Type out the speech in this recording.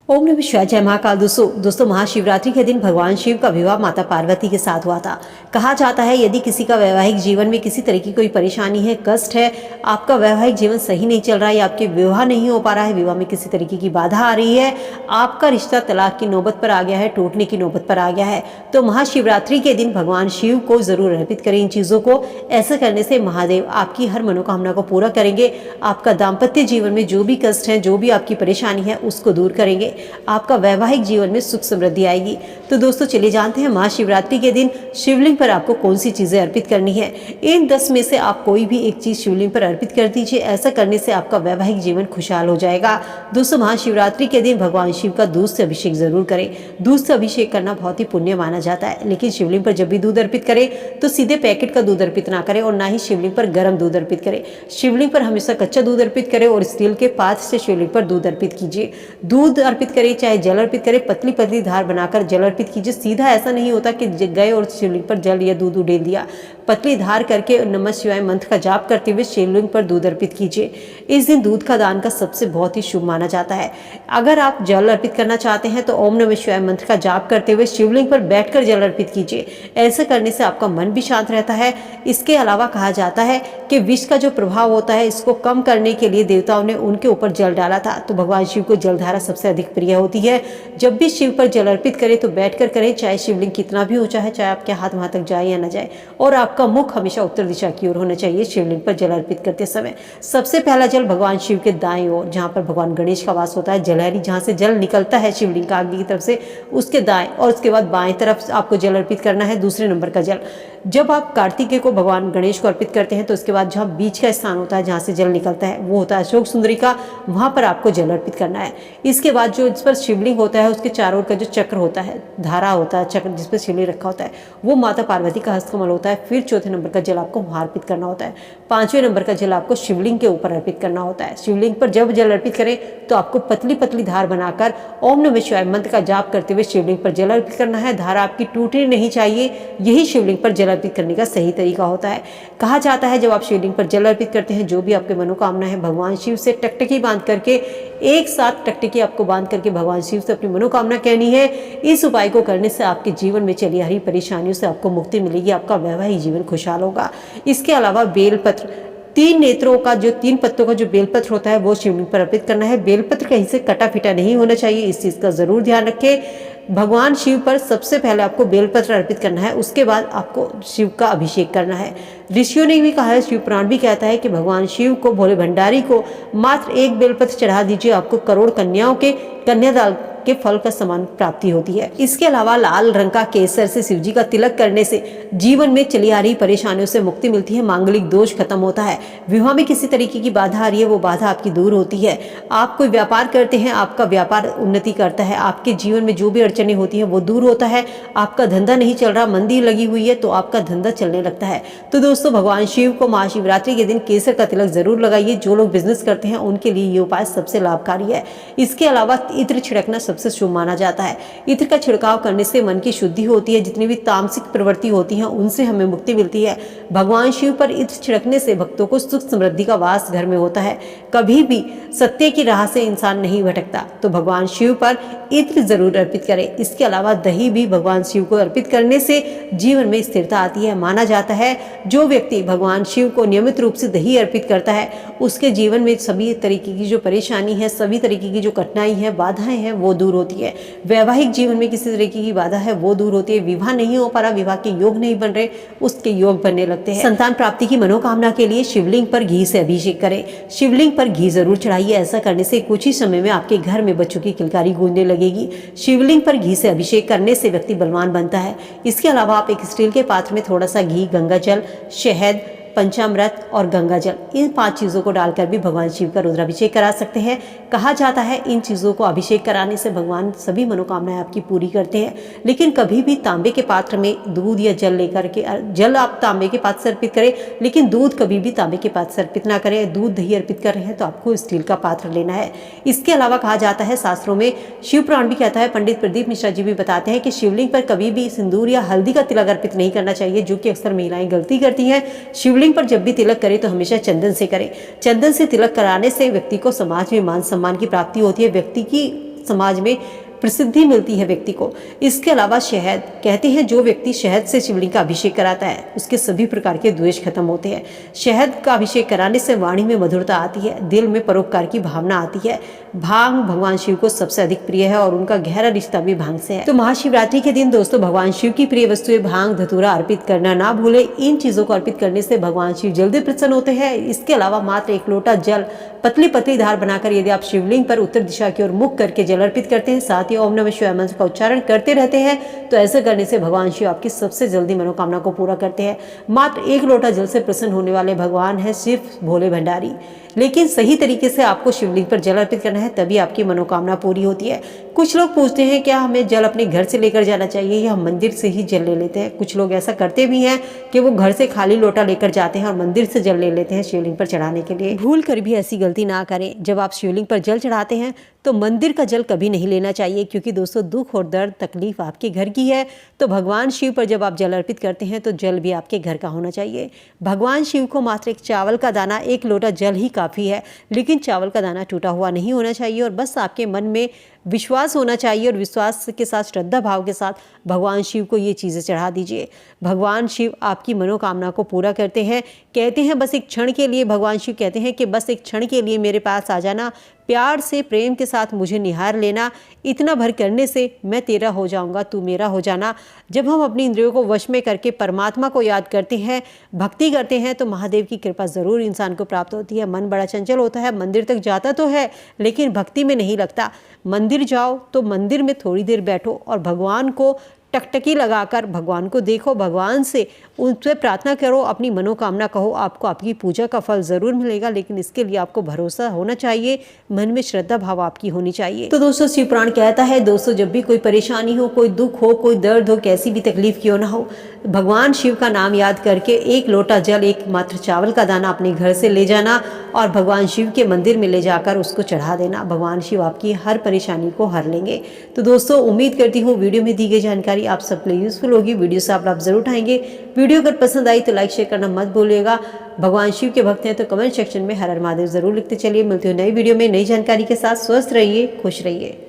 ओम नमः शिवाय। जय महाकाल। दोस्तों महाशिवरात्रि के दिन भगवान शिव का विवाह माता पार्वती के साथ हुआ था। कहा जाता है यदि किसी का वैवाहिक जीवन में किसी तरह की कोई परेशानी है, कष्ट है, आपका वैवाहिक जीवन सही नहीं चल रहा है या आपके विवाह नहीं हो पा रहा है, विवाह में किसी तरीके की बाधा आ रही है, आपका रिश्ता तलाक की नौबत पर आ गया है, टूटने की नौबत पर आ गया है, तो महाशिवरात्रि के दिन भगवान शिव को जरूर अर्पित करें इन चीज़ों को। ऐसा करने से महादेव आपकी हर मनोकामना को पूरा करेंगे। आपका दाम्पत्य जीवन में जो भी कष्ट है, जो भी आपकी परेशानी है, उसको दूर करेंगे। आपका वैवाहिक जीवन में सुख समृद्धि आएगी। तो दोस्तों चलिए जानते हैं महाशिवरात्रि के दिन शिवलिंग पर आपको कौन सी चीजें अर्पित करनी है। इन 10 में से आप कोई भी एक चीज शिवलिंग पर अर्पित कर दीजिए। ऐसा करने से आपका वैवाहिक जीवन खुशहाल हो जाएगा। दोस्तों महाशिवरात्रि के दिन भगवान शिव का दूध से अभिषेक जरूर करें। दूध से अभिषेक करना बहुत ही पुण्य माना जाता है, लेकिन शिवलिंग पर जब भी दूध अर्पित करें तो सीधे पैकेट का दूध अर्पित ना करें और ना ही शिवलिंग पर गर्म दूध अर्पित करें। शिवलिंग पर हमेशा कच्चा दूध अर्पित करें और स्टील के पात्र से शिवलिंग पर दूध अर्पित कीजिए। दूध अर्पित करें चाहे जल अर्पित करें, पतली पतली धार बनाकर जल अर्पित कीजिए। सीधा ऐसा नहीं होता कि गए और शिवलिंग पर जल या दूध उड़ेल दिया। पतली धार करके नमः शिवाय मंत्र का जाप करते हुए शिवलिंग पर दूध अर्पित कीजिए। इस दिन दूध का दान का सबसे बहुत ही शुभ माना जाता है। अगर आप जल अर्पित करना चाहते हैं तो ओम नमः शिवाय मंत्र का जाप करते हुए शिवलिंग पर बैठकर जल अर्पित कीजिए। ऐसा करने से आपका मन भी शांत रहता है। इसके अलावा कहा जाता है कि विष का जो प्रभाव होता है, इसको कम करने के लिए देवताओं ने उनके ऊपर जल डाला था, तो भगवान शिव को जलधारा सबसे अधिक प्रिय होती है। जब भी शिव पर जल अर्पित करें तो बैठकर करें, चाहे शिवलिंग कितना भी ऊंचा है, चाहे आपके हाथ वहां तक जाए या न जाए, और आपका मुख हमेशा उत्तर दिशा की ओर होना चाहिए। शिवलिंग पर जल अर्पित करते समय सबसे पहला जल भगवान शिव के दाएं ओर, जहां पर भगवान गणेश का वास होता है, जलहरी जहां से जल निकलता है शिवलिंग का आगे की तरफ से, उसके दाएं, और उसके बाद बाएं तरफ आपको जल अर्पित करना है दूसरे नंबर का जल। जब आप कार्तिकेय को भगवान गणेश को अर्पित करते हैं तो उसके बाद जहाँ बीच का स्थान होता है, जहाँ से जल निकलता है, वो होता है अशोक सुंदरी का, वहाँ पर आपको जल अर्पित करना है। इसके बाद जो इस पर शिवलिंग होता है, उसके चारों ओर का जो चक्र होता है, धारा होता है, चक्र जिस पर शिवलिंग रखा होता है, वो माता पार्वती का हस्तकमल होता है। फिर चौथे नंबर का जल आपको वहाँ अर्पित करना होता है। पांचवें नंबर का जल आपको शिवलिंग के ऊपर अर्पित करना होता है। शिवलिंग पर जब जल अर्पित करें तो आपको पतली पतली धार बनाकर ओम नमः शिवाय मंत्र का जाप करते हुए शिवलिंग पर जल अर्पित करना है। धारा आपकी टूटनी नहीं चाहिए, यही शिवलिंग पर जल अर्पित करने का सही तरीका होता है। कहा जाता है जब आप शिवलिंग पर जल अर्पित करते हैं, जो भी आपके मनोकामना है, भगवान शिव से टकटकी बांध करके, एक साथ टकटकी आपको बांध करके भगवान शिव से अपनी मनोकामना कहनी है। इस उपाय को करने से आपके जीवन में चली आ रही परेशानियों से आपको मुक्ति मिलेगी, आपका वैवाहिक जीवन खुशहाल होगा। इसके अलावा बेलपत्र, 3 नेत्रों का जो 3 पत्तों का जो बेलपत्र होता है, वो शिवलिंग पर अर्पित करना है। बेलपत्र कहीं से कटा फिटा नहीं होना चाहिए, इस चीज़ का जरूर ध्यान रखें। भगवान शिव पर सबसे पहले आपको बेलपत्र अर्पित करना है, उसके बाद आपको शिव का अभिषेक करना है। ऋषियों ने भी कहा है, शिव पुराण भी कहता है कि भगवान शिव को, भोले भंडारी को मात्र एक बेलपत्र चढ़ा दीजिए, आपको करोड़ कन्याओं के कन्यादान के फल का समान प्राप्ति होती है। इसके अलावा लाल रंग का केसर से शिव जी का तिलक करने से जीवन में चली आ रही परेशानियों से मुक्ति मिलती है, मांगलिक दोष खत्म होता है। विवाह में किसी तरीके की बाधा आ रही है, वो बाधा आपकी दूर होती है। आप कोई व्यापार करते हैं, आपका व्यापार उन्नति करता है। आपके जीवन में जो भी अड़चने होती हैं वो दूर होता है। आपका धंधा नहीं चल रहा, मंदी लगी हुई है, तो आपका धंधा चलने लगता है। तो दोस्तों भगवान शिव को महाशिवरात्रि के दिन केसर का तिलक जरूर लगाइए। जो लोग बिजनेस करते हैं उनके लिए ये उपाय सबसे लाभकारी है। इसके अलावा इत्र छिड़कना सबसे शुभ माना जाता है। इत्र का छिड़काव करने से मन की शुद्धि होती है, जितनी भी तामसिक प्रवृत्ति होती हैं उनसे हमें मुक्ति मिलती है। भगवान शिव पर इत्र छिड़कने से भक्तों को सुख समृद्धि का वास घर में होता है। कभी भी सत्य की राह से इंसान नहीं भटकता, तो भगवान शिव पर इत्र जरूर अर्पित करें। इसके अलावा दही भी भगवान शिव को अर्पित करने से जीवन में स्थिरता आती है। माना जाता है जो व्यक्ति भगवान शिव को नियमित रूप से दही अर्पित करता है, उसके जीवन में सभी तरीके की जो परेशानी है, सभी तरीके की जो कठिनाई है, बाधाएं हैं, वो दूर होती है। वैवाहिक जीवन में किसी तरीके की बाधा है, वो दूर होती है। विवाह नहीं हो पा रहा, विवाह के योग नहीं बन रहे, उसके योग बनने लगते हैं। संतान प्राप्ति की मनोकामना के लिए शिवलिंग पर घी से अभिषेक करें। शिवलिंग पर घी जरूर चढ़ाइए। ऐसा करने से कुछ ही समय में आपके घर में बच्चों की किलकारी गूंजने लगेगी। शिवलिंग पर घी से अभिषेक करने से व्यक्ति बलवान बनता है। इसके अलावा आप एक स्टील के पात्र में थोड़ा सा घी, गंगा जल, शहद, पंचामृत और गंगा जल, इन 5 चीज़ों को डालकर भी भगवान शिव का रुद्राभिषेक करा सकते हैं। कहा जाता है इन चीज़ों को अभिषेक कराने से भगवान सभी मनोकामनाएं आपकी पूरी करते हैं। लेकिन कभी भी तांबे के पात्र में दूध या जल लेकर के, जल आप तांबे के पात्र से अर्पित करें, लेकिन दूध कभी भी तांबे के पात्र से अर्पित ना करें। दूध दही अर्पित कर रहे हैं तो आपको स्टील का पात्र लेना है। इसके अलावा कहा जाता है, शास्त्रों में शिव पुराण भी कहता है, पंडित प्रदीप मिश्रा जी भी बताते हैं कि शिवलिंग पर कभी भी सिंदूर या हल्दी का तिलक अर्पित नहीं करना चाहिए, जो कि अक्सर महिलाएं गलती करती हैं। शिवलिंग पर जब भी तिलक करें तो हमेशा चंदन से करें। चंदन से तिलक कराने से व्यक्ति को समाज में मान सम्मान की प्राप्ति होती है। व्यक्ति की समाज में प्रसिद्धि मिलती है व्यक्ति को। इसके अलावा शहद, कहते हैं जो व्यक्ति शहद से शिवलिंग का अभिषेक कराता है उसके सभी प्रकार के द्वेष खत्म होते हैं। शहद का अभिषेक कराने से वाणी में मधुरता आती है, दिल में परोपकार की भावना आती है। भांग भगवान शिव को सबसे अधिक प्रिय है और उनका गहरा रिश्ता भी भांग से है। तो महाशिवरात्रि के दिन दोस्तों भगवान शिव की प्रिय वस्तुएं भांग धतूरा अर्पित करना ना भूले। इन चीजों को अर्पित करने से भगवान शिव जल्दी प्रसन्न होते हैं। इसके अलावा मात्र 1 लोटा जल पतली पतली धार बनाकर यदि आप शिवलिंग पर उत्तर दिशा की ओर मुख करके जल अर्पित करते हैं, साथ ही ओम नमः शिवाय मंत्र का उच्चारण करते रहते हैं, तो ऐसा करने से भगवान शिव आपकी सबसे जल्दी मनोकामना को पूरा करते हैं। मात्र 1 लोटा जल से प्रसन्न होने वाले भगवान है शिव भोले भंडारी। लेकिन सही तरीके से आपको शिवलिंग पर जल अर्पित करना है, तभी आपकी मनोकामना पूरी होती है। कुछ लोग पूछते हैं क्या हमें जल अपने घर से लेकर जाना चाहिए या हम मंदिर से ही जल ले लेते हैं। कुछ लोग ऐसा करते भी हैं कि वो घर से खाली लोटा लेकर जाते हैं और मंदिर से जल ले लेते हैं शिवलिंग पर चढ़ाने के लिए। भूल कर भी ऐसी गलती ना करें। जब आप शिवलिंग पर जल चढ़ाते हैं तो मंदिर का जल कभी नहीं लेना चाहिए, क्योंकि दोस्तों दुख और दर्द तकलीफ आपके घर की है। तो भगवान शिव पर जब आप जल अर्पित करते हैं तो जल भी आपके घर का होना चाहिए। भगवान शिव को मात्र 1 चावल का दाना 1 लोटा जल ही काफ़ी है, लेकिन चावल का दाना टूटा हुआ नहीं होना चाहिए और बस आपके मन में विश्वास होना चाहिए और विश्वास के साथ श्रद्धा भाव के साथ भगवान शिव को ये चीज़ें चढ़ा दीजिए। भगवान शिव आपकी मनोकामना को पूरा करते हैं। कहते हैं बस एक क्षण के लिए, भगवान शिव कहते हैं कि बस एक क्षण के लिए मेरे पास आ जाना, प्यार से प्रेम के साथ मुझे निहार लेना, इतना भर करने से मैं तेरा हो जाऊंगा, तू मेरा हो जाना। जब हम अपनी इंद्रियों को वश में करके परमात्मा को याद करते हैं, भक्ति करते हैं, तो महादेव की कृपा ज़रूर इंसान को प्राप्त होती है। मन बड़ा चंचल होता है, मंदिर तक जाता तो है लेकिन भक्ति में नहीं लगता। मंदिर जाओ तो मंदिर में थोड़ी देर बैठो और भगवान को टकटकी लगाकर भगवान को देखो, भगवान से उनसे प्रार्थना करो, अपनी मनोकामना कहो, आपको आपकी पूजा का फल ज़रूर मिलेगा। लेकिन इसके लिए आपको भरोसा होना चाहिए, मन में श्रद्धा भाव आपकी होनी चाहिए। तो दोस्तों शिव पुराण कहता है दोस्तों जब भी कोई परेशानी हो, कोई दुख हो, कोई दर्द हो, कैसी भी तकलीफ क्यों ना हो, भगवान शिव का नाम याद करके 1 लोटा जल 1 मात्र चावल का दाना अपने घर से ले जाना और भगवान शिव के मंदिर में ले जाकर उसको चढ़ा देना। भगवान शिव आपकी हर परेशानी को हर लेंगे। तो दोस्तों उम्मीद करती हूँ वीडियो में दी गई जानकारी आप सब के लिए यूजफुल होगी। वीडियो से आप लाभ जरूर उठाएंगे। वीडियो अगर पसंद आई तो लाइक शेयर करना मत भूलिएगा। भगवान शिव के भक्त हैं तो कमेंट सेक्शन में हर हर महादेव जरूर लिखते चलिए। मिलते हो नई वीडियो में नई जानकारी के साथ। स्वस्थ रहिए, खुश रहिए।